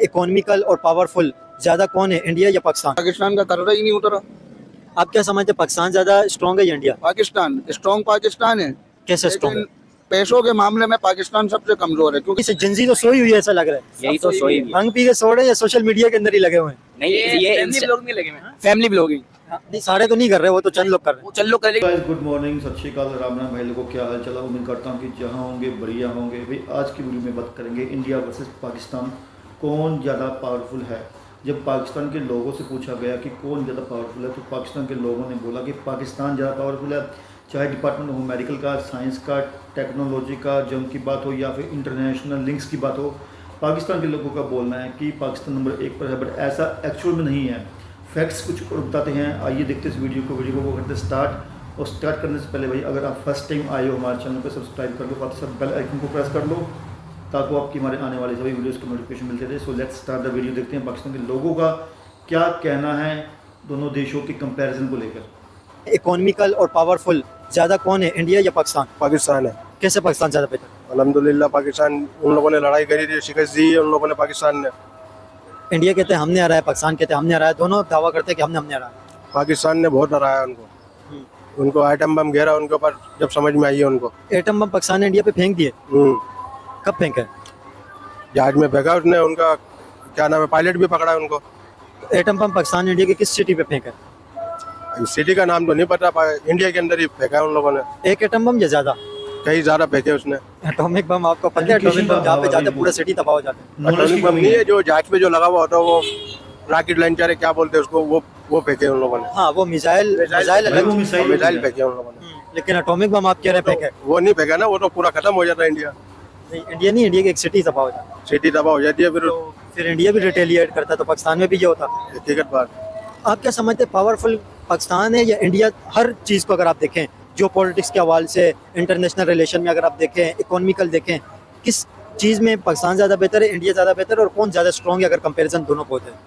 Economical और powerful ज्यादा कौन है, इंडिया या पाकिस्तान? पाकिस्तान का कर्जा ही नहीं उतरा। आप क्या समझते हैं, पाकिस्तान ज्यादा स्ट्रांग है या इंडिया? पाकिस्तान स्ट्रॉन्ग पाकिस्तान है, कैसे स्ट्रांग है? लेकिन पैसों के मामले में पाकिस्तान सबसे कमजोर है, क्योंकि इसे जिंजी तो सोई हुई है ऐसा लग रहा है। यही तो सोई हुई है। भांग पी के सो रहे हैं या सोशल मीडिया के अंदर ही लगे हुए हैं? नहीं ये फैमिली ब्लॉग नहीं लगे हैं। फैमिली ब्लॉगिंग नहीं, सारे तो नहीं कर रहे, वो तो चंद लोग कर रहे हैं। वो चल लो कर गाइस गुड मॉर्निंग, सत श्री अकाल, राम राम भाई लोगों, क्या हाल चला। उम्मीद करता हूँ कि जहाँ होंगे बढ़िया होंगे। भाई आज की वीडियो में बात करेंगे इंडिया वर्सेस पाकिस्तान, कौन ज़्यादा पावरफुल है। जब पाकिस्तान के लोगों से पूछा गया कि कौन ज़्यादा पावरफुल है, तो पाकिस्तान के लोगों ने बोला कि पाकिस्तान ज़्यादा पावरफुल है। चाहे डिपार्टमेंट हो मेडिकल का, साइंस का, टेक्नोलॉजी का, जंग की बात हो या फिर इंटरनेशनल लिंक्स की बात हो, पाकिस्तान के लोगों का बोलना है कि पाकिस्तान नंबर 1 पर है। बट ऐसा एक्चुअल में नहीं है। फैक्ट्स कुछ और बताते हैं। आइए देखते हैं इस वीडियो को करते स्टार्ट। और स्टार्ट करने से पहले भाई अगर आप फर्स्ट टाइम आए हो हमारे चैनल पर, सब्सक्राइब कर लो, साथ ही साथ बेल आइकन को प्रेस कर लो ताकि आपकी हमारे आने वाले सभी वीडियोस की नोटिफिकेशन मिलते रहे। So let's start the video. देखते हैं पाकिस्तान के लोगों का क्या कहना है दोनों देशों के कंपैरिजन को लेकर। इकोनॉमिकल और पावरफुल ज्यादा कौन है, इंडिया या पाकिस्तान? पाकिस्तान है। कैसे पाकिस्तान ज्यादा बेहतर? अल्हम्दुलिल्लाह पाकिस्तान, उन लोगों ने लड़ाई करी थी, शिकस्त दी है उन लोगों ने पाकिस्तान ने। इंडिया कहते हैं हमने हराया है, पाकिस्तान कहते हैं हमने हराया है, दोनों दावा करते हैं कि हमने हराया है। पाकिस्तान ने बहुत हराया उनको। उनको आइटम बम घेरा उनके ऊपर, जब समझ में आई है उनको। एटम बम पाकिस्तान ने इंडिया पे फेंक दिए? कब फेंका? जहाज में फेंका उसने, उनका क्या नाम है, पायलट भी पकड़ा है उनको। एटम बम पाकिस्तान ने इंडिया के किस सिटी पे फेंका? इस सिटी का नाम तो नहीं पता, इंडिया के अंदर ही फेंका है उन लोगों ने। एक एटम बम या ज्यादा? कई ज्यादा फेंके उसने। एटॉमिक बम आपको पता है? एटॉमिक बम जहाँ पे जाते हैं पूरा सिटी तबाह हो जाता है। एटॉमिक बम नहीं है, जो जहाज पे जो लगा हुआ होता है, वो रॉकेट लॉन्चर क्या बोलते हैं उसको, वो फेंके उन लोगों ने। हाँ, वो मिसाइल मिसाइल फेंके उन लोगों ने। लेकिन एटॉमिक बम आप कह रहे हैं फेंके? वो नहीं फेंका ना, वो तो पूरा खत्म हो जाता है इंडिया। नहीं, इंडिया नहीं, इंडिया की एक सिटी तबाह हो जाती है। सिटी तबाह हो जाती है, फिर इंडिया भी रिटेलिएट करता है, तो पाकिस्तान में भी ये होता। हकीकत बात। आप क्या समझते हैं, पावरफुल पाकिस्तान है या इंडिया? हर चीज़ को अगर आप देखें, जो पॉलिटिक्स के हवाले से, इंटरनेशनल रिलेशन में अगर आप देखें, इकोनॉमिकल देखें, किस चीज़ में पाकिस्तान ज़्यादा बेहतर है, इंडिया ज़्यादा बेहतर है, और कौन ज़्यादा स्ट्रॉन्ग है अगर कंपैरिजन दोनों को होते हैं?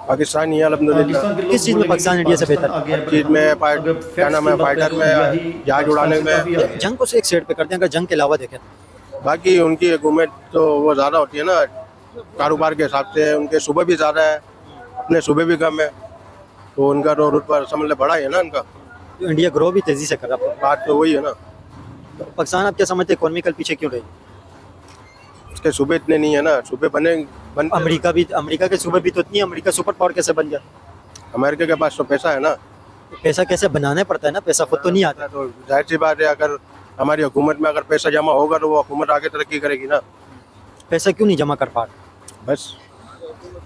पाकिस्तान ही है अल्हम्दुलिल्लाह। किस चीज़ में पाकिस्तान इंडिया से बेहतर है? हर चीज़ में, क्या नाम है, फाइटर में, जहाज उड़ाने में। जंग को एक साइड पे करते हैं, अगर जंग के अलावा देखें बाकी उनकी हुकूमत तो वो ज़्यादा होती है ना, कारोबार के हिसाब से। उनके सूबे भी ज़्यादा है, अपने सूबे भी कम है, तो उनका तो रुतबा समझ ले बड़ा है ना उनका। तो इंडिया ग्रो भी तेज़ी से कर रहा है। बात तो वही है ना। तो पाकिस्तान आप क्या समझते हैं, इकोनॉमिकल पीछे क्यों रही? उसके सूबे इतने नहीं है ना, सूबे बन अमेरिका के सूबे भी तो इतनी, अमेरिका सुपर पावर कैसे बन गया? अमेरिका के पास तो पैसा है ना। तो पैसा कैसे बनाना पड़ता है ना, पैसा खुद तो नहीं आता। तो जाहिर सी बात है, अगर हमारी हुकूमत में अगर पैसा जमा होगा तो वो हुकूमत आगे तरक्की करेगी ना। पैसा क्यों नहीं जमा कर पा रहे? बस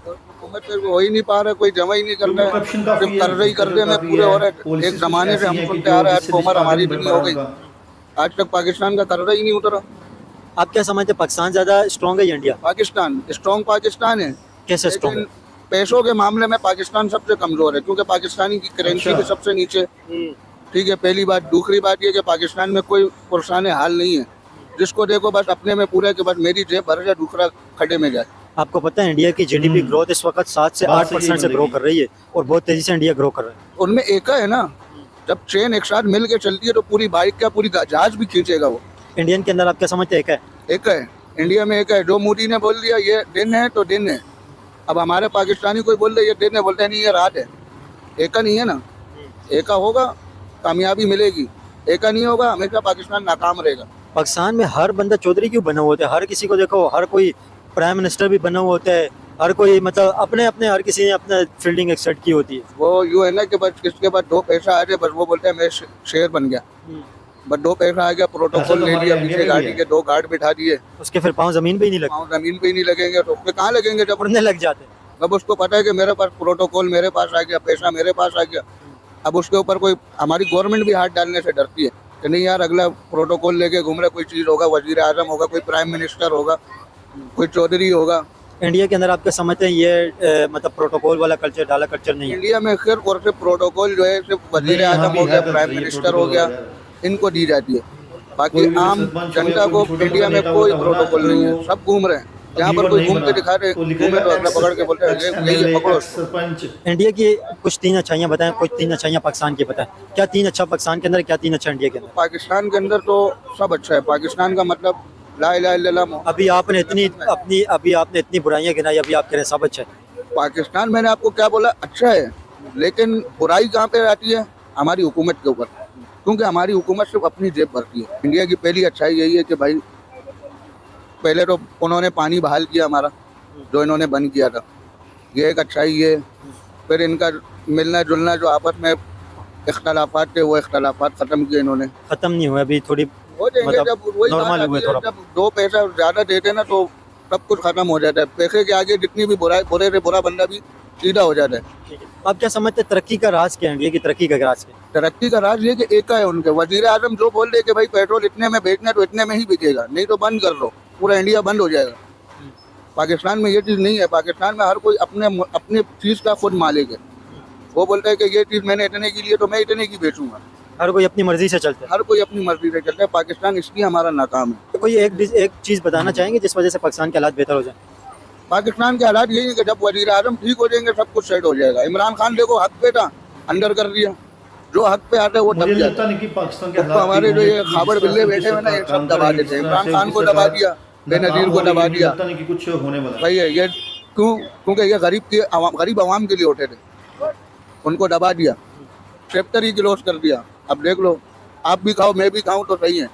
हुकूमत हो ही नहीं पा रहा, कोई जमा ही नहीं कर रहा है, सिर्फ कर्जे में पूरे हो रहे। एक जमाने से हम सुनते आ रहे हैं, उम्र हमारी भी नहीं हो गई, आज तक पाकिस्तान का कर्जा ही नहीं उतरा। आप क्या समझते हैं, पाकिस्तान ज्यादा स्ट्रॉन्ग है या इंडिया? पाकिस्तान स्ट्रॉन्ग पाकिस्तान है, कैसे स्ट्रॉन्ग लेकिन पैसों के मामले में पाकिस्तान सबसे कमजोर है, क्योंकि पाकिस्तानी की करेंसी भी सबसे नीचे। ठीक है, पहली बात। दूसरी बात ये कि पाकिस्तान में कोई पुरसान हाल नहीं है, जिसको देखो बस अपने में पूरे के बाद मेरी जेब भर जाए, दूसरा खड्डे में जाए। आपको पता है इंडिया की जीडीपी ग्रोथ इस वक्त 7 से 8% से ग्रो कर रही है, और बहुत तेजी से इंडिया ग्रो कर रहा है। उनमें एक है ना, जब ट्रेन एक साथ मिल के चलती है तो पूरी बाइक क्या पूरी जहाज भी खींचेगा वो। इंडियन के अंदर आप क्या समझते हैं, एक है, इंडिया में एक है। जो मोदी ने बोल दिया ये दिन है तो दिन है। अब हमारे पाकिस्तानी कोई बोल रहे ये दिन है, बोलते नहीं ये रात है। एका नहीं है ना, एका होगा कामयाबी मिलेगी, एका नहीं होगा हमेशा पाकिस्तान नाकाम रहेगा। पाकिस्तान में हर बंदा चौधरी क्यों बना हुआ होता है? हर किसी को देखो, हर कोई प्राइम मिनिस्टर भी बना हुआ होता है, हर कोई मतलब अपने अपने हर किसी ने अपना फील्डिंग एक्सेप्ट की होती है। वो यूँ है ना कि बस किसके पास दो पैसा आ जाए, बस वो बोलते हैं मैं शेर बन गया, बस दो पैसा आ गया, प्रोटोकॉल ले लिया, पीछे गाड़ी के 2 गार्ड बिठा दिए, उसके फिर पाँव जमीन पे ही नहीं लगते, पाँव जमीन पे ही नहीं लगेंगे तो उसमें कहाँ लगेंगे जब उड़ने लग जाते हैं। अब उसको पता है कि मेरे पास प्रोटोकॉल मेरे पास आ गया, पैसा मेरे पास आ गया। अब उसके ऊपर कोई हमारी गवर्नमेंट भी हाथ डालने से डरती है कि नहीं यार, अगला प्रोटोकॉल लेके घूम रहा, कोई चीज़ होगा, वजीर आजम होगा, कोई प्राइम मिनिस्टर होगा, कोई चौधरी होगा। इंडिया के अंदर आप क्या समझते हैं, ये मतलब प्रोटोकॉल वाला कल्चर, डाला कल्चर नहीं है? इंडिया में सिर्फ और सिर्फ प्रोटोकॉल जो है सिर्फ वजीर आजम हो गया, प्राइम मिनिस्टर हो गया, इनको दी जाती है। बाकी आम जनता को इंडिया में कोई प्रोटोकॉल नहीं है, सब घूम रहे हैं। जहाँ पर कोई घूम के दिखा रहे, घूमे तो अगला पकड़ के बोलते हैं यही है, पकड़ो। इंडिया की कुछ 3 अच्छाइयाँ बताएं, कुछ 3 अच्छाइयाँ पाकिस्तान की बताएं। क्या 3 अच्छा पाकिस्तान के अंदर, क्या 3 अच्छा इंडिया के अंदर? पाकिस्तान के अंदर तो सब अच्छा है। पाकिस्तान का मतलब ला इलाहा इल्लल्लाह मोहम्मद। अभी आपने इतनी बुराइयां गिनाई, अभी आप कह रहे हैं सब अच्छा है। पाकिस्तान मैंने आपको क्या बोला, अच्छा है, लेकिन बुराई कहाँ पे आती है? हमारी हुकूमत के ऊपर, क्योंकि हमारी हुकूमत सिर्फ अपनी जेब भरती है। इंडिया की पहली अच्छाई यही है कि भाई पहले तो उन्होंने पानी बहाल किया हमारा, जो इन्होंने बंद किया था, ये एक अच्छाई है। फिर इनका मिलना जुलना जो आपस में इख्तलाफात थे, वो इख्तलाफात ख़त्म किए इन्होंने। खत्म नहीं हुआ अभी, थोड़ी हो जाएंगे मतलब जब वही बात नॉर्मल आती हुए है, थोड़ा। जब दो पैसा ज़्यादा देते ना तो सब कुछ खत्म हो जाता है। पैसे के आगे जितनी भी बुरे से बुरा बंदा भी सीधा हो जाता है। आप क्या समझते हैं तरक्की का राज क्या है, इंडिया की तरक्की का राज क्या है? तरक्की का राज ये कि एक है उनके वजीर आजम जो बोल रहे कि भाई पेट्रोल इतने में बेचना तो इतने में ही बिकेगा, नहीं तो बंद कर लो, पूरा इंडिया बंद हो जाएगा। पाकिस्तान में ये चीज़ नहीं है। पाकिस्तान में हर कोई अपने चीज़ का खुद मालिक है। वो बोलता है कि ये चीज़ मैंने इतने की ली है तो मैं इतने की बेचूंगा। हर कोई अपनी मर्जी से चलता है। हर कोई अपनी मर्जी से चलता है। पाकिस्तान इसलिए हमारा नाकाम है। तो कोई एक चीज़ बताना चाहेंगे जिस वजह से पाकिस्तान के हालात बेहतर हो जाए? पाकिस्तान के हालात यही है कि जब वजीर आजम ठीक हो जाएंगे सब कुछ सेट हो जाएगा। इमरान खान देखो हक पे था, अंडर कर दिया, जो हक पे आता है वो मुझे दब लगता जाता है। नहीं कि पाकिस्तान के उसको हालात हमारे ठीक जो होंगे, ये क्योंकि खाबड़ जिस बिल्ले तरह से बैठे हुए ना, ये सरकार सब काम दबा कर रही है, देते हैं। जिस इमरान तरह खान से को उनकी दबा सरकार दिया, बेनजीर नाकाम को हो रही है, दबा मुझे दिया। लगता नहीं कि कुछ होने वाला है। भाई ये क्यों? क्योंकि ये गरीब आवाम के लिए उठे थे, उनको दबा दिया, चैप्टर ही क्लोज कर दिया। अब देख लो, आप भी खाओ मैं भी खाऊं तो सही है,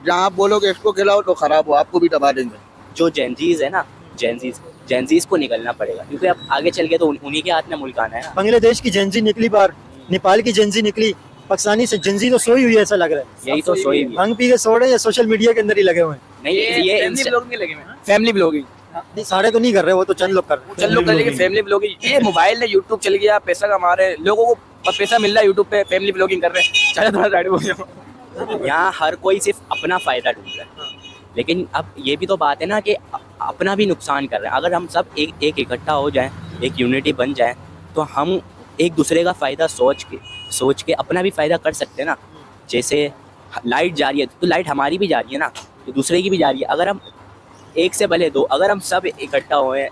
जहाँ आप बोलोगे इसको खिलाओ तो खराब हो, आपको भी दबा देंगे। जो जेनजीज है ना, जेनजीज को निकलना पड़ेगा, क्योंकि अब आगे चल के तो उन्हीं के हाथ में मुल्क आना है ना। बांग्लादेश की जेंजी निकली बाहर, नेपाल की जेंजी निकली, पाकिस्तानी से जेंजी तो सोई हुई है ऐसा लग रहा है। यही तो सोई हुई है। भांग पी के सो रहे हैं या सोशल मीडिया के अंदर ही लगे हुए हैं? नहीं ये फैमिली ब्लॉगिंग नहीं, सारे तो नहीं कर रहे, वो तो चंद लोग कर रहे हैं। चल लोग करेंगे, फैमिली ब्लॉगिंग। ये मोबाइल है, यूट्यूब चल गया, पैसा कमा रहे हैं लोगों को, पैसा मिल रहा है यूट्यूब पे, फैमिली ब्लॉगिंग कर रहे हैं। चलो थोड़ा साइड हो जाओ। यहाँ हर कोई सिर्फ अपना फायदा ढूंढ रहा है, लेकिन अब ये भी तो बात है ना कि अपना भी नुकसान कर रहे हैं। अगर हम सब एक इकट्ठा हो जाएं, एक यूनिटी बन जाए, तो हम एक दूसरे का फ़ायदा सोच के अपना भी फ़ायदा कर सकते हैं ना। जैसे लाइट जा रही है तो लाइट हमारी भी जा रही है ना, तो दूसरे की भी जा रही है। अगर हम एक से भले दो, अगर हम सब इकट्ठा होएं,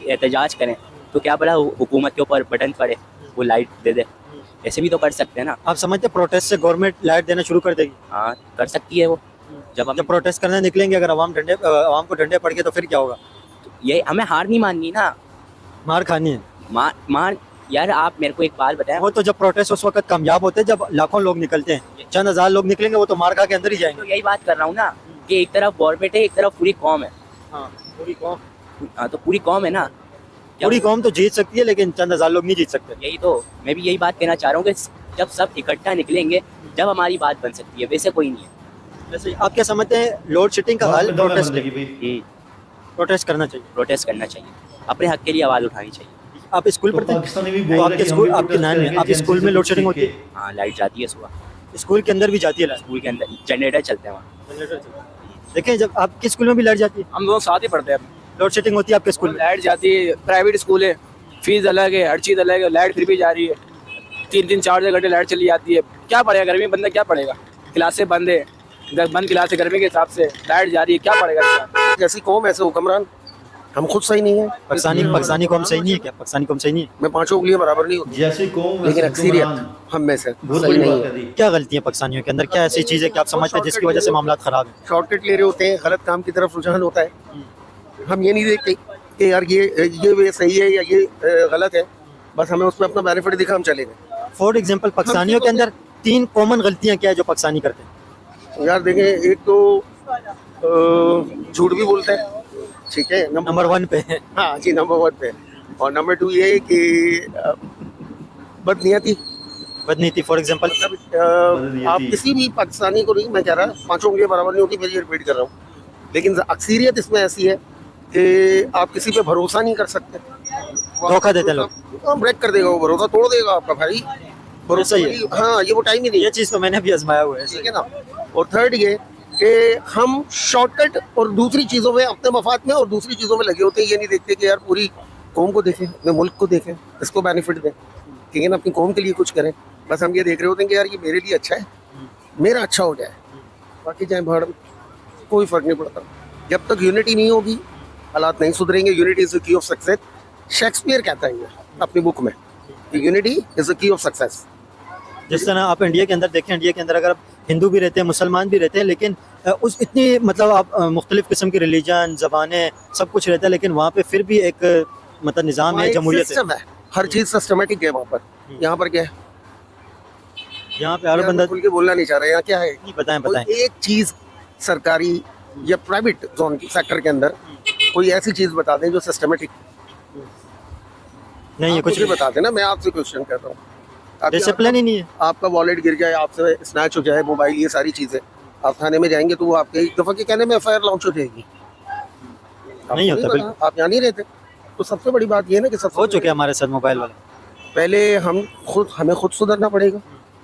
एहतजाज करें, तो क्या पता हुकूमत के ऊपर बटन पड़े, वो लाइट दे दे। ऐसे भी तो कर सकते हैं ना। आप समझते हैं प्रोटेस्ट से गवर्नमेंट लाइट देना शुरू कर देगी? हाँ, कर सकती है वो। जब प्रोटेस्ट करने निकलेंगे, अगर आवाम को डंडे पड़ गए तो फिर क्या होगा? ये हमें हार नहीं माननी ना, मार खानी है। मार यार आप मेरे को एक बात बताएं। वो तो जब प्रोटेस्ट उस वक्त कामयाब होते हैं जब लाखों लोग निकलते हैं, चंद हजार लोग निकलेंगे वो तो मार खा के अंदर ही तो जाएंगे। यही बात कर रहा हूँ ना कि एक तरफ गवर्नमेंट है, एक तरफ पूरी कौम है। हाँ, पूरी कौम। हाँ, तो पूरी कौम है ना। पूरी कौम तो जीत सकती है, लेकिन चंद हजार लोग नहीं जीत सकते। यही तो मैं भी यही बात कहना चाह रहा हूँ कि जब सब इकट्ठा निकलेंगे, जब हमारी बात बन सकती है। वैसे कोई नहीं है। वैसे आप क्या समझते हैं लोड शेडिंग का हल प्रोटेस्ट प्रोटेस्ट करना चाहिए? प्रोटेस्ट करना चाहिए, अपने हक के लिए आवाज़ उठानी चाहिए। आप स्कूल तो पढ़ते हैं? पाकिस्तानी भी तो बोल रहे आपके हैं कि हम स्कूल भी आपके protest नान में करेंगे, आपके जेंजी स्कूल में से लोड शेडिंग पूछ होती के। है? हाँ, लाइट जाती है सुबह, स्कूल के अंदर भी जाती है लाइट? स्कूल के अंदर जनरेटर चलते हैं वहाँ। देखें, जब आपके स्कूल में भी लाइट जाती है, हम दोनों साथ ही पढ़ते हैं। लोड शेडिंग होती है आपके स्कूल में? लाइट जाती है, प्राइवेट स्कूल है, फीस अलग है, हर चीज़ अलग है, लाइट फिर भी जा रही है। 3-4 घंटे लाइट चली जाती है। क्या पढ़ेगा गर्मी में बंदा, क्या पढ़ेगा? क्लासें बंद है, बंद क्लासें गर्मी के हिसाब से, लाइट जा रही है, क्या पढ़ेगा इंसान? जैसी कौम ऐसे हुक्मरान, हम खुद सही नहीं है। पाकिस्तानी कौम सही नहीं है क्या? पाकिस्तानी कौम सही नहीं है? मैं पांचों के लिए बराबर नहीं होती, जैसे कौम लेकिन वैसे अक्सरियत हुक्मरान। हम में से बहुत सही बड़ी नहीं बात है। है दी। क्या गलतियां पाकिस्तानियों के अंदर, क्या ऐसी चीज़ है कि आप समझते हैं जिसकी वजह से मामला खराब है? शॉर्टकट ले रहे होते हैं, गलत काम की तरफ रुझान होता है। हम ये नहीं देखते कि यार ये वे सही है या ये गलत है, बस हमें उसमें अपना बेनिफिट दिखा, हम चले गए। फॉर एग्जाम्पल पाकिस्तानियों के अंदर 3 कॉमन गलतियां क्या है जो पाकिस्तानी करते हैं? यार देखें, एक तो झूठ भी बोलते हैं, ठीक है, नंबर 1 पे है। हाँ जी, नंबर 1 पे। और नंबर 2 ये है कि बदनीयती। बदनीति फॉर एग्जाम्पल? मतलब आप किसी भी पाकिस्तानी को नहीं, मैं कह रहा पांचों के लिए बराबर नहीं होती, मैं ये रिपीट कर रहा हूँ, लेकिन अक्सरियत इसमें ऐसी है कि आप किसी पे भरोसा नहीं कर सकते। धोखा देते हैं लोग। ब्रेक कर देगा, वो भरोसा तोड़ देगा आपका भाई। भरोसा सही है। हाँ, ये वो टाइम ही नहीं ये है, चीज़ तो मैंने भी आजमाया हुआ है। ठीक है ना। और थर्ड ये कि हम शॉर्टकट और दूसरी चीज़ों में, अपने मफाद में और दूसरी चीज़ों में लगे होते हैं। ये नहीं देखते कि यार पूरी कौम को देखें, अपने मुल्क को देखें, इसको बेनिफिट दें, ठीक है ना, अपनी कौम के लिए कुछ करें। बस हम ये देख रहे होते हैं कि यार ये मेरे लिए अच्छा है, मेरा अच्छा हो जाए, बाकी चाहे भाड़, कोई फ़र्क नहीं पड़ता। जब तक यूनिटी नहीं होगी, हालात नहीं सुधरेंगे। Unity is the key of success. Shakespeare कहता है ये अपनी बुक में, unity is the key of success. जिस तरह आप इंडिया के अंदर देखें, इंडिया के अंदर अगर आप हिंदू भी रहते हैं, मुसलमान भी रहते हैं, लेकिन उस इतनी मतलब आप मुख्तलिफ़ किस्म की रिलीजन ज़बानें सब कुछ रहता है, लेकिन वहाँ पे फिर भी एक मतलब निज़ाम है, जमहूरियत है। सिस्टम है, हर चीज सिस्टमेटिक है वहाँ पर। यहाँ पर क्या है, यहाँ पे हर यहाँ बंदा खुल के बोलना नहीं चाह रहा है। यहाँ क्या है, नहीं, बताएं कोई बताएं। एक चीज सरकारी या प्राइवेट जोन की सेक्टर के अंदर कोई ऐसी चीज बता दें जो सिस्टमेटिक, नहीं है आप कुछ मुझे बता देना, मैं आपसे क्वेश्चन कर रहा हूँ। अभी डिसिप्लिन ही नहीं है। आपका वॉलेट गिर जाए, आपसे स्नैच हो जाए मोबाइल, ये सारी चीजें आप थाने में जाएंगे तो वो आपके एक दफा के कहने में एफआईआर लॉन्च हो जाएगी। आपको नहीं होता, पता, बिल्कुल। आप यहाँ नहीं रहते। तो सबसे बड़ी बात ये है ना कि सबसे हो चुके हैं हमारे साथ मोबाइल वाले। पहले हमें खुद सुधरना पड़ेगा,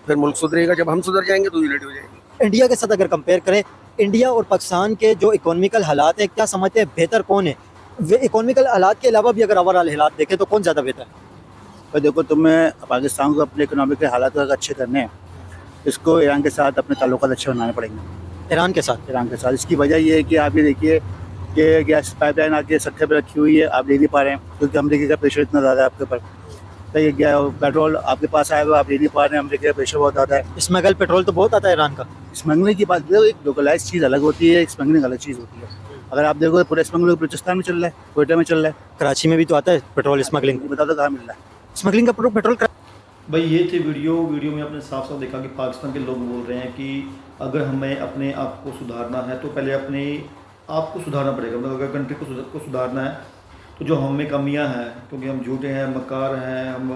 फिर मुल्क सुधरेगा। जब हम सुधर जाएंगे तो यूनिटी हो जाएगी। इंडिया के साथ अगर कंपेयर करें, इंडिया और पाकिस्तान के जो इकोनॉमिकल हालात हैं, क्या समझते हैं बेहतर कौन है? वे इकोनॉमिकल हालात के अलावा भी अगर ओवरऑल हालात देखें तो कौन ज़्यादा बेहतर है? पर देखो, तुम्हें पाकिस्तान को अपने इकोनॉमिक के हालात अगर अच्छे करने हैं, इसको ईरान के साथ अपने ताल्लुकात अच्छे बनाने पड़ेंगे। ईरान के साथ ईरान के साथ इसकी वजह ये है कि आप ये देखिए कि गैस पाइपलाइन आके सत्ते पर रखी हुई है, आप ले नहीं पा रहे हैं क्योंकि अमरीका का प्रेशर इतना ज़्यादा है आपके ऊपर। तो ये पेट्रोल आपके पास आया हुआ, आप ले नहीं पा रहे हैं, अमरीका का प्रेशर बहुत ज़्यादा है। स्मगल पेट्रोल तो बहुत आता है ईरान का। स्मगलिंग की बात करें, एक लोकलाइज चीज़ अलग होती है, स्मगलिंग अलग चीज़ होती है। अगर आप देखो पूरा स्मगलिंग बलूचिस्तान में चल रहा है, कोयटा में चल रहा है, कराची में भी तो आता है पेट्रोल स्मगलिंग। बता दो कहाँ मिल रहा है। स्मगलिंग का पेट्रोल भाई ये थी वीडियो में आपने साफ साफ देखा कि पाकिस्तान के लोग बोल रहे हैं कि अगर हमें अपने आप को सुधारना है तो पहले अपने आप को सुधारना पड़ेगा। मतलब अगर कंट्री को सुधारना है तो जो हम में कमियां हैं, क्योंकि हम झूठे हैं, मकार हैं, हम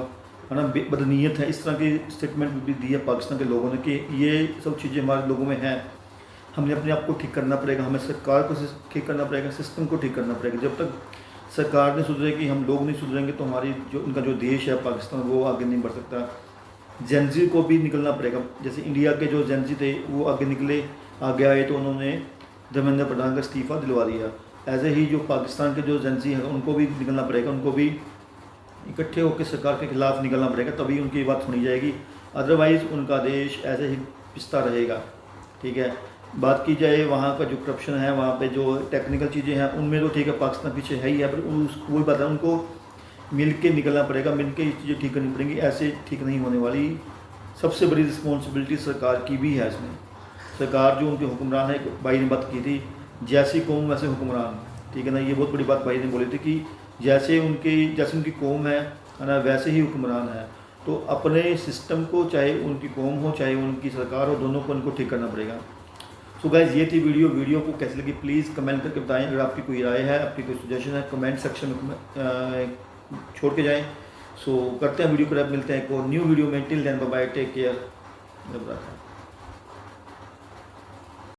है ना, बदनीयत है, इस तरह की स्टेटमेंट भी दी है पाकिस्तान के लोगों ने कि ये सब चीज़ें हमारे लोगों में हैं। हमें अपने आप को ठीक करना पड़ेगा, हमें सरकार को ठीक करना पड़ेगा, सिस्टम को ठीक करना पड़ेगा। जब तक सरकार नहीं सुधरेगी, हम लोग नहीं सुधरेंगे तो हमारी जो उनका जो देश है पाकिस्तान, वो आगे नहीं बढ़ सकता। जेनजी को भी निकलना पड़ेगा। जैसे इंडिया के जो जेनजी थे वो आगे निकले, आगे आए तो उन्होंने धर्मेंद्र प्रधान का इस्तीफ़ा दिलवा दिया। ऐसे ही जो पाकिस्तान के जो जेनजी हैं उनको भी निकलना पड़ेगा, उनको भी इकट्ठे होकर सरकार के खिलाफ निकलना पड़ेगा, तभी उनकी बात सुनी जाएगी। अदरवाइज़ उनका देश ऐसे ही पिसता रहेगा। ठीक है, बात की जाए वहाँ का जो करप्शन है, वहाँ पे जो टेक्निकल चीज़ें हैं उनमें तो ठीक है पाकिस्तान पीछे है ही है, पर वही बात है, उनको मिल के निकलना पड़ेगा, मिल के ये चीज़ें ठीक करनी पड़ेंगी। ऐसे ठीक नहीं होने वाली। सबसे बड़ी रिस्पॉन्सिबिलिटी सरकार की भी है इसमें। सरकार जो उनके हुक्मरान है, भाई ने बात की थी, जैसी कौम वैसे हुक्मरान। ठीक है ना, ये बहुत बड़ी बात भाई ने बोली थी कि जैसे उनकी कौम है ना, वैसे ही हुक्मरान है। तो अपने सिस्टम को, चाहे उनकी कौम हो चाहे उनकी सरकार हो, दोनों को उनको ठीक करना पड़ेगा। सो गाइस, ये थी वीडियो को कैसी लगी प्लीज़ कमेंट करके बताएं। अगर आपकी कोई राय है, आपकी कोई सजेशन है, कमेंट सेक्शन में छोड़ के जाएं। सो करते हैं वीडियो को, मिलते हैं एक और न्यू वीडियो में। Till then bye bye, take care.